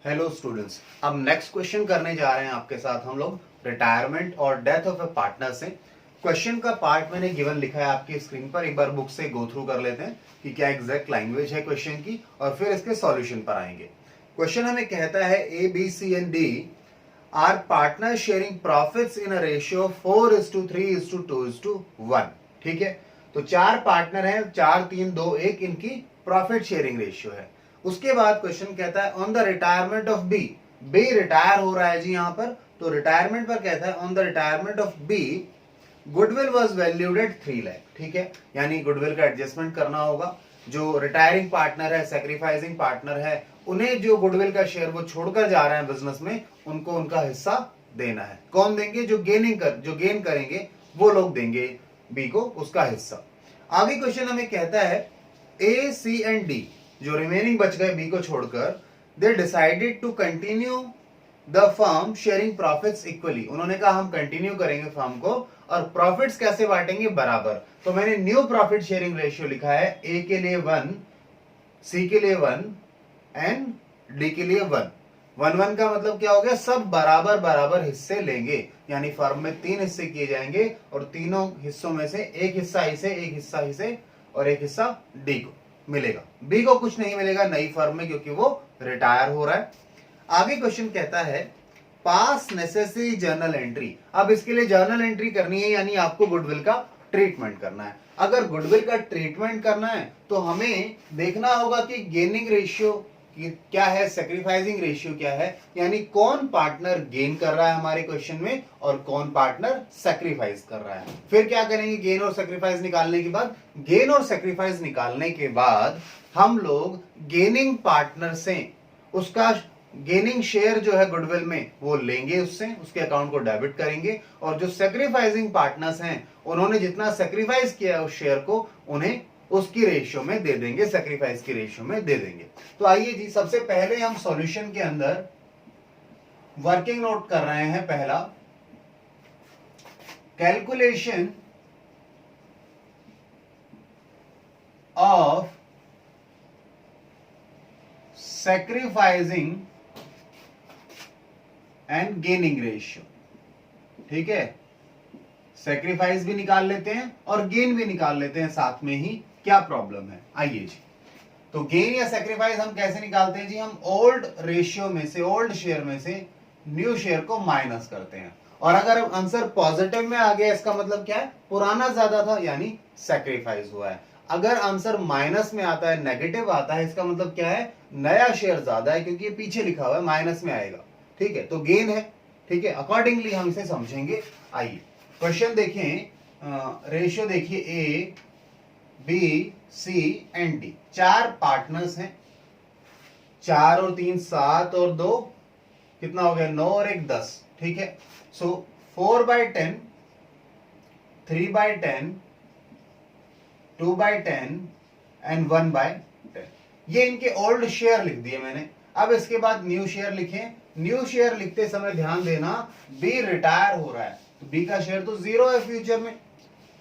Hello students, अब next question करने जा रहे हैं आपके साथ हम लोग रिटायरमेंट और डेथ ऑफ ए पार्टनर से। क्वेश्चन का पार्ट मैंने गिवन लिखा है आपकी स्क्रीन पर, एक बार बुक से गो थ्रू कर लेते हैं कि क्या एग्जैक्ट लैंग्वेज है क्वेश्चन की और फिर इसके सॉल्यूशन पर आएंगे। क्वेश्चन हमें कहता है A B C and D are partners sharing profits in a ratio 4:3:2:1। ठीक है, तो चार पार्टनर हैं, 4-3-2-1 इनकी प्रॉफिट शेयरिंग रेशियो है। उसके बाद क्वेश्चन कहता है on the retirement of B, B retire हो रहा है जी यहां पर, तो रिटायरमेंट पर कहता है on the retirement of B goodwill was valued at 3 lakh. ठीक है, यानी गुडविल का एडजस्टमेंट करना होगा। जो रिटायरिंग पार्टनर है, सेक्रीफाइसिंग पार्टनर है, उन्हें जो गुडविल का शेयर वो छोड़कर जा रहे हैं बिजनेस में, उनको उनका हिस्सा देना है। कौन देंगे? जो गेन करेंगे वो लोग देंगे बी को उसका हिस्सा। आगे क्वेश्चन हमें कहता है ए सी एंड डी, जो रिमेनिंग बच गए बी को छोड़कर, they decided to continue the firm sharing profits equally. उन्होंने कहा हम कंटिन्यू करेंगे फर्म को और प्रॉफिट्स कैसे बांटेंगे? बराबर। तो मैंने न्यू प्रॉफिट शेयरिंग रेशियो लिखा है, ए के लिए 1, सी के लिए 1 एंड डी के लिए 1। 1-1 का मतलब क्या हो गया? सब बराबर बराबर हिस्से लेंगे, यानी फर्म में 3 हिस्से किए जाएंगे और तीनों हिस्सों में से एक हिस्सा इसे, एक हिस्सा इसे और एक हिस्सा डी को मिलेगा। बी को कुछ नहीं मिलेगा नई फर्म में, क्योंकि वो रिटायर हो रहा है। आगे क्वेश्चन कहता है पास नेसेसरी जर्नल एंट्री। अब इसके लिए जर्नल एंट्री करनी है, यानी आपको गुडविल का ट्रीटमेंट करना है। अगर गुडविल का ट्रीटमेंट करना है तो हमें देखना होगा कि गेनिंग रेशियो क्या है, सेक्रीफाइसिंग रेशियो क्या है, यानी कौन पार्टनर गेन कर रहा है हमारे क्वेश्चन में और कौन पार्टनर सेक्रीफाइस कर रहा है। फिर क्या करेंगे? गेन और सेक्रीफाइस निकालने के बाद, गेन और सेक्रीफाइस निकालने के बाद हम लोग गेनिंग पार्टनर से उसका गेनिंग शेयर जो है गुडविल में वो लेंगे, उससे उसके अकाउंट को डेबिट करेंगे, और जो सेक्रीफाइसिंग पार्टनर्स हैं उन्होंने जितना सेक्रीफाइस किया है उस शेयर को उन्हें उसकी रेशियो में दे देंगे, सेक्रीफाइस की रेशियो में दे देंगे। तो आइए जी, सबसे पहले हम सॉल्यूशन के अंदर वर्किंग नोट कर रहे हैं। पहला, calculation of sacrificing and gaining ratio. ठीक है, सेक्रीफाइस भी निकाल लेते हैं और गेन भी निकाल लेते हैं साथ में ही, क्या प्रॉब्लम है। आइए जी, तो गेन या सेक्रीफाइस हम कैसे निकालते हैं जी? हम ओल्ड रेशियो में से, ओल्ड शेयर में से न्यू शेयर को माइनस करते हैं, और अगर आंसर पॉजिटिव में आ गया इसका मतलब क्या है? पुराना ज्यादा था, यानी सेक्रीफाइस हुआ है। अगर आंसर माइनस में आता है, नेगेटिव आता है, इसका मतलब क्या है? नया शेयर ज्यादा है, क्योंकि ये पीछे लिखा हुआ है, माइनस में आएगा। ठीक है, तो गेन है। ठीक है, अकॉर्डिंगली हम इसे समझेंगे। आइए क्वेश्चन देखें, रेशियो देखिए, A B C and D, चार पार्टनर्स हैं। 4 और 3 7 और 2 कितना हो गया? 9 और 1 10। ठीक है, सो 4/10, 3/10, 2/10 एंड 1/10। ये इनके ओल्ड शेयर लिख दिए मैंने। अब इसके बाद न्यू शेयर लिखें। न्यू शेयर लिखते समय ध्यान देना, बी रिटायर हो रहा है तो बी का शेयर तो 0 है फ्यूचर में।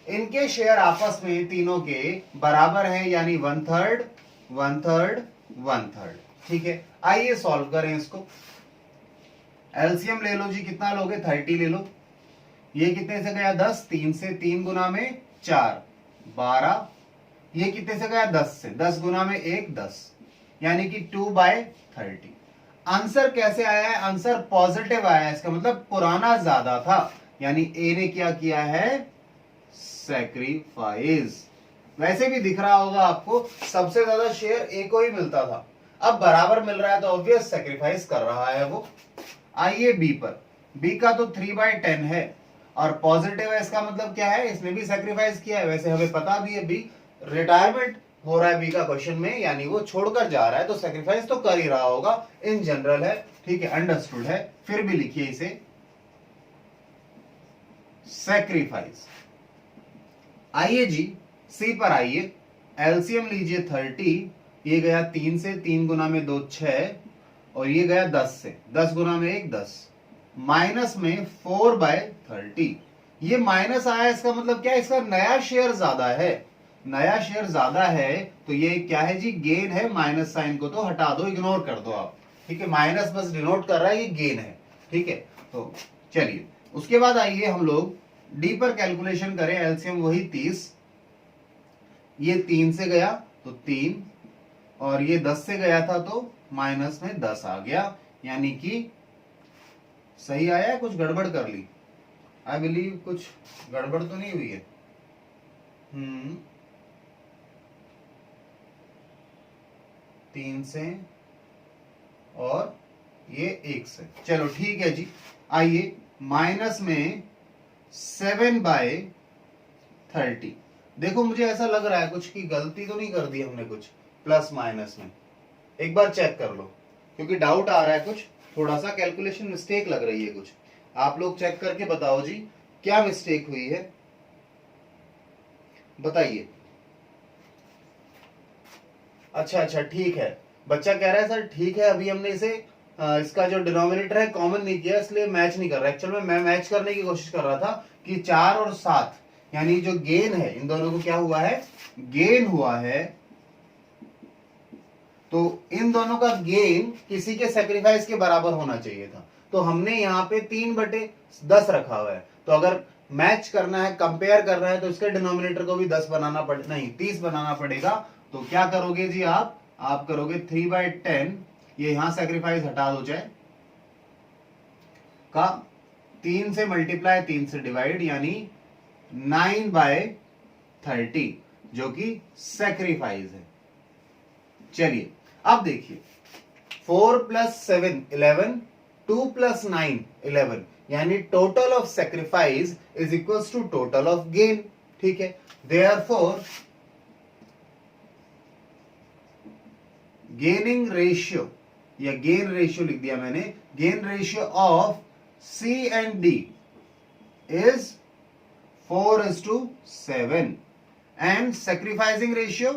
इनके शेयर आपस में तीनों के बराबर हैं, यानी 1/3, 1/3, 1/3। ठीक है, आइए सॉल्व करें इसको। एलसीएम ले लो जी, कितना लोगे? 30 ले लो। ये कितने से गया? 10, 3 से, 3 गुना में 4 12। ये कितने से गया? 10 से, 10 गुना में 1 10, यानी कि 2/30। आंसर कैसे आया है? आंसर पॉजिटिव आया है, इसका मतलब पुराना ज्यादा था, यानी ए ने क्या किया है? सेक्रीफाइस। वैसे भी दिख रहा होगा आपको, सबसे ज्यादा शेयर ए को ही मिलता था, अब बराबर मिल रहा है तो ऑब्वियस सेक्रीफाइस कर रहा है वो। आइए बी पर, बी का तो 3/10 है और पॉजिटिव है, इसका मतलब क्या है? इसने भी सेक्रीफाइस किया है। वैसे हमें पता भी है बी रिटायरमेंट हो रहा है बी का क्वेश्चन में, यानी वो छोड़कर जा रहा है, तो सेक्रीफाइस तो कर ही रहा होगा, इन जनरल है। ठीक है, अंडरस्टूड है। फिर भी लिखिए इसे सेक्रीफाइस। आइए जी, सी पर आइए। एलसीएम लीजिए 30, ये गया 3 से, 3 गुना में 2 6, और ये गया 10 से, 10 गुना में 1 10, माइनस में 4/30। ये माइनस आया, इसका मतलब क्या है? इसका नया शेयर ज्यादा है। नया शेयर ज्यादा है तो ये क्या है जी? गेन है। माइनस साइन को तो हटा दो, इग्नोर कर दो आप। ठीक है, माइनस बस डिनोट कर रहा है ये गेन है, ठीक है। तो चलिए उसके बाद आइए हम लोग डी पर कैलकुलेशन करें, एलसीएम वही 30, ये 3 से गया तो 3 और ये 10 से गया था तो माइनस में 10 आ गया, यानी कि सही आया, कुछ गड़बड़ कर ली, आई बिलीव कुछ गड़बड़ तो नहीं हुई है। 3 से और ये 1 से, चलो ठीक है जी। आइए माइनस में 7/30, देखो मुझे ऐसा लग रहा है कुछ की गलती तो नहीं कर दी हमने कुछ प्लस माइनस में, एक बार चेक कर लो, क्योंकि डाउट आ रहा है कुछ, थोड़ा सा कैलकुलेशन मिस्टेक लग रही है कुछ, आप लोग चेक करके बताओ जी क्या मिस्टेक हुई है, बताइए। अच्छा ठीक है, बच्चा कह रहा है सर ठीक है, अभी हमने इसे इसका जो डिनोमिनेटर है कॉमन नहीं किया, इसलिए मैच नहीं कर रहा। एक्चुअल में मैं मैच करने की कोशिश कर रहा था कि 4 और 7 यानी जो गेन है इन दोनों को क्या हुआ है, गेन हुआ है, तो इन दोनों का गेन किसी के सेक्रीफाइस के बराबर होना चाहिए था, तो हमने यहाँ पे 3/10 रखा हुआ है, तो अगर मैच करना है, कंपेयर करना है, तो इसके डिनोमिनेटर को भी 10 बनाना पड़े, नहीं 30 बनाना पड़ेगा। तो क्या करोगे जी आप करोगे 3/10, ये यहां सेक्रीफाइस हटा दो चाहे का, 3 से मल्टीप्लाई 3 से डिवाइड, यानी 9/30 जो कि सेक्रीफाइस है। चलिए अब देखिए 4 + 7 11, 2 + 9 11, यानी total of sacrifice is equals to total of gain, ठीक है। देयरफॉर गेनिंग रेशियो, या गेन रेशियो लिख दिया मैंने, gain ratio of C and D is 4:7 and sacrificing ratio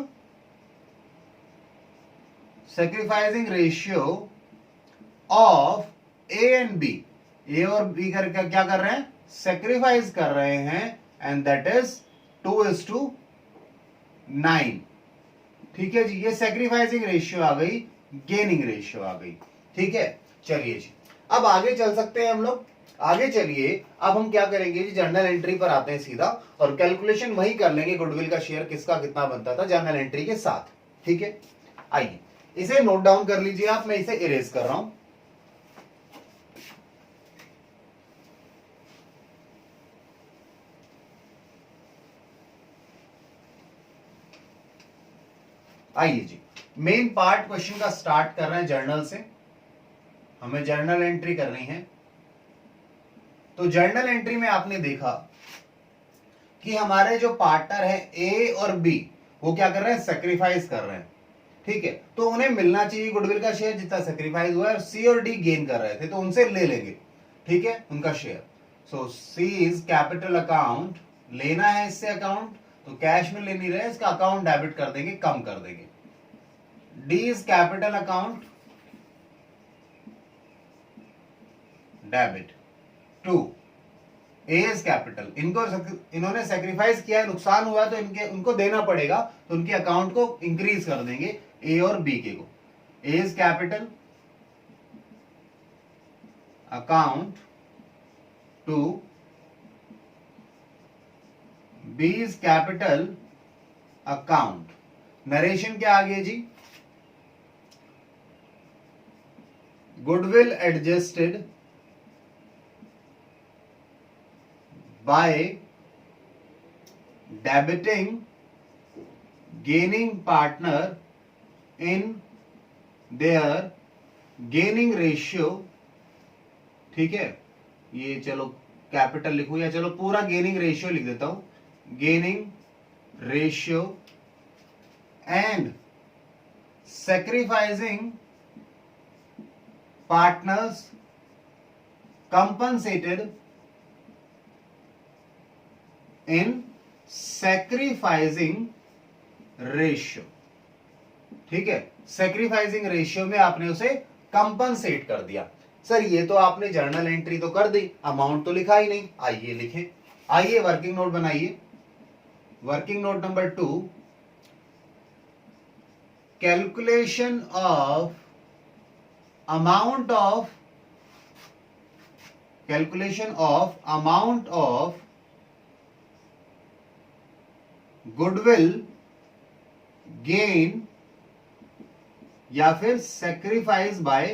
of A and B, A और बी करके क्या कर रहे हैं, सेक्रीफाइस कर रहे हैं, एंड दैट इज 2:9, ठीक है जी। ये सेक्रीफाइसिंग रेशियो आ गई, गेनिंग रेशियो आ गई, ठीक है। चलिए जी अब आगे चल सकते हैं हम लोग, आगे चलिए। अब हम क्या करेंगे जी, जर्नल एंट्री पर आते हैं सीधा, और कैलकुलेशन वही कर लेंगे गुडविल का शेयर किसका कितना बनता था जर्नल एंट्री के साथ, ठीक है। आइए इसे नोट डाउन कर लीजिए आप, मैं इसे इरेज कर रहा हूं। आइए जी मेन पार्ट क्वेश्चन का स्टार्ट कर रहे हैं जर्नल से, हमें जर्नल एंट्री करनी है। तो जर्नल एंट्री में आपने देखा कि हमारे जो पार्टनर है ए और बी, वो क्या कर रहे हैं, सेक्रीफाइस कर रहे हैं, ठीक है। तो उन्हें मिलना चाहिए गुडविल का शेयर जितना सेक्रीफाइस हुआ है, और सी और डी गेन कर रहे थे तो उनसे ले लेंगे, ठीक है, उनका share. So C is capital account, लेना है इससे अकाउंट, तो कैश में ले नहीं रहे, इसका अकाउंट डेबिट कर देंगे, कम कर देंगे। D is capital account, debit to A is capital, इन्होंने सेक्रीफाइस किया है, नुकसान हुआ है, तो उनको देना पड़ेगा, तो उनके अकाउंट को इंक्रीज कर देंगे ए और बी के को। A is capital account to B is capital account. Narration क्या आ गया जी, goodwill adjusted by debiting gaining partner in their gaining ratio, ठीक है। ये चलो कैपिटल लिखो, या चलो पूरा गेनिंग रेशियो लिख देता हूं, gaining ratio and sacrificing partners compensated in sacrificing ratio. ठीक है, सेक्रीफाइसिंग रेशियो में आपने उसे कंपनसेट कर दिया. सर ये तो आपने जर्नल एंट्री तो कर दी, अमाउंट तो लिखा ही नहीं. आइए लिखें, आइए वर्किंग नोट बनाइए. Working note number 2, calculation of amount of calculation of amount of goodwill gain या फिर सेक्रीफाइस बाय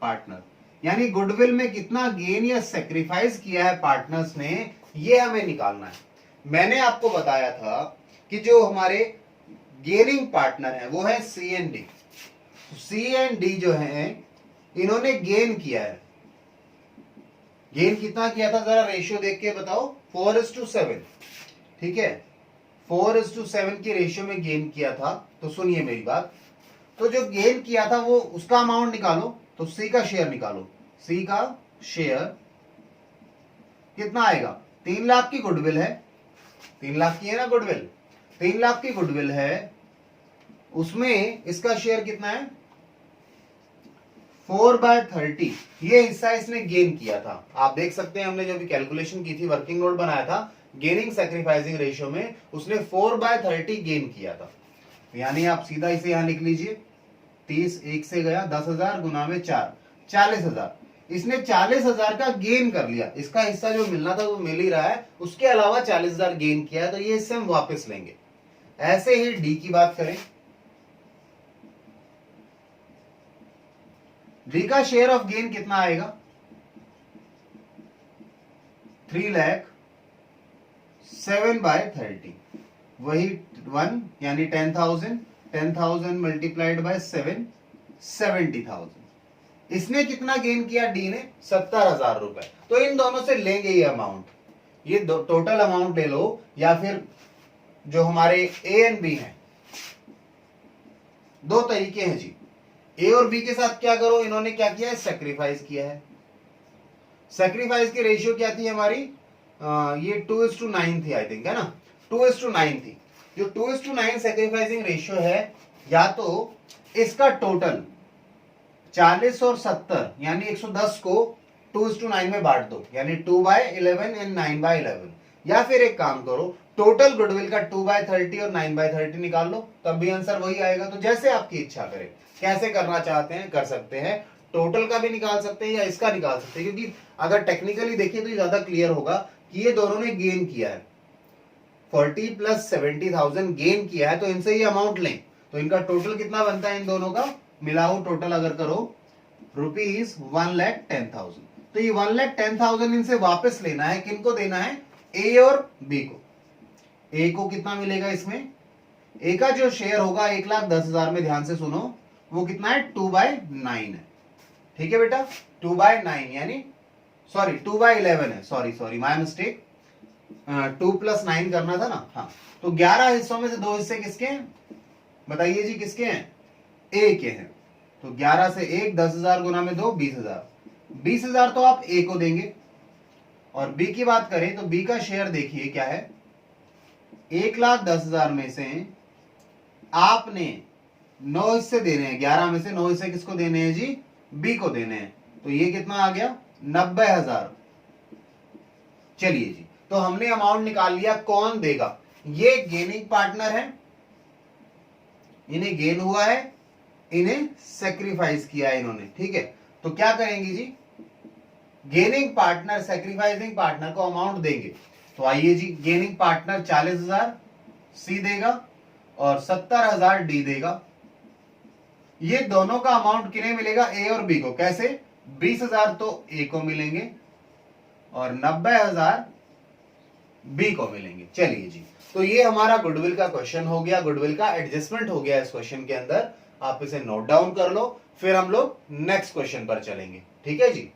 पार्टनर, यानी गुडविल में कितना गेन या सेक्रीफाइस किया है पार्टनर्स ने, ये हमें निकालना है। मैंने आपको बताया था कि जो हमारे गेनिंग पार्टनर है वो है C and D. C and D जो है इन्होंने गेन किया है। गेन कितना किया था जरा रेशियो देख के बताओ। 4:7, ठीक है, 4:7 की रेशियो में गेन किया था। तो सुनिए मेरी बात, तो जो गेन किया था वो उसका अमाउंट निकालो, तो सी का शेयर निकालो। सी का शेयर कितना आएगा? 3 लाख की गुडविल है, 3 लाख की है ना गुडविल, 3 लाख की गुडविल है, उसमें इसका शेयर कितना है? 4/30। ये हिस्सा इसने गेन किया था। आप देख सकते हैं हमने जो भी कैलकुलेशन की थी, वर्किंग नोट बनाया था गेनिंग सैक्रिफाइसिंग रेशियो में, उसने 4/30 गेन किया था। यानी आप सीधा इसे यहां लिख लीजिए, 30 1 से गया, 10,000 गुना में 4, 40,000। इसने 40,000 का गेन कर लिया। इसका हिस्सा जो मिलना था वो मिल ही रहा है, उसके अलावा 40,000 गेन किया है, तो ये इससे हम वापस लेंगे। ऐसे ही डी की बात करें, डी का शेयर ऑफ गेन कितना आएगा? 3 लाख 7/30, वही 1 यानी 10,000, 10,000 मल्टीप्लाइड बाय 7, 70,000। इसने कितना गेन किया? डी ने 70,000 रुपए। तो इन दोनों से लेंगे ये अमाउंट, ये टोटल अमाउंट ले लो, या फिर जो हमारे ए एंड बी हैं, दो तरीके हैं जी। ए और बी के साथ क्या करो, इन्होंने क्या किया है? सेक्रीफाइस किया है। सेक्रीफाइस की रेशियो क्या थी हमारी? ये 2:9 थी आई थिंक, है ना, 2:9 थी। जो 2:9 सेक्रीफाइसिंग रेशियो है, या तो इसका टोटल 40 और 70 यानी 110 को 2:9 में बांट दो, यानी 2/11 एंड 9/11। या फिर एक काम करो, टोटल गुडविल का 2/30 और 9/30 निकाल लो, तब भी आंसर वही आएगा। तो जैसे आपकी इच्छा करे, कैसे करना चाहते हैं कर सकते हैं, टोटल का भी निकाल सकते हैं या इसका निकाल सकते हैं, क्योंकि अगर टेक्निकली देखिए तो ये ज्यादा क्लियर होगा कि ये दोनों ने गेन किया है, 40 + 70,000 गेन किया है, तो इनसे ये अमाउंट लें, तो इनका टोटल कितना बनता है? इन दोनों का मिलाओ टोटल अगर करो, ₹1,10,000। तो ये 1,10,000 इनसे वापस लेना है। किनको देना है? ए और बी को। ए को कितना मिलेगा इसमें? ए का जो शेयर होगा 1,10,000 में, ध्यान से सुनो, वो कितना है? 2/9 है। ठीक है बेटा, 2/9 यानी सॉरी 2/11 है, सॉरी माय मिस्टेक, 2 + 9 करना था ना। हाँ, तो 11 हिस्सों में से 2 हिस्से किसके हैं? बताइए जी, किसके हैं? ए के हैं। तो 11 से 1, 10,000 गुना में 2, 20,000। 20,000 तो आप ए को देंगे। और बी की बात करें तो बी का शेयर देखिए क्या है, 1,10,000 में से आपने 9 हिस्से देने हैं, 11 में से 9 हिस्से किसको देने हैं जी? बी को देने हैं। तो ये कितना आ गया? 90,000। चलिए जी, तो हमने अमाउंट निकाल लिया। कौन देगा? ये गेनिंग पार्टनर है, इन्हें गेन हुआ है, इन्हें सेक्रीफाइस किया है इन्होंने, ठीक है। तो क्या करेंगे जी? गेनिंग पार्टनर सेक्रीफाइसिंग पार्टनर को अमाउंट देंगे। तो आइए जी, गेनिंग पार्टनर 40,000 सी देगा और 70,000 डी देगा। ये दोनों का अमाउंट किन्हें मिलेगा? ए और बी को। कैसे? 20,000 तो ए को मिलेंगे और 90,000 बी को मिलेंगे। चलिए जी, तो ये हमारा गुडविल का क्वेश्चन हो गया, गुडविल का एडजस्टमेंट हो गया इस क्वेश्चन के अंदर। आप इसे नोट डाउन कर लो, फिर हम लोग नेक्स्ट क्वेश्चन पर चलेंगे। ठीक है जी।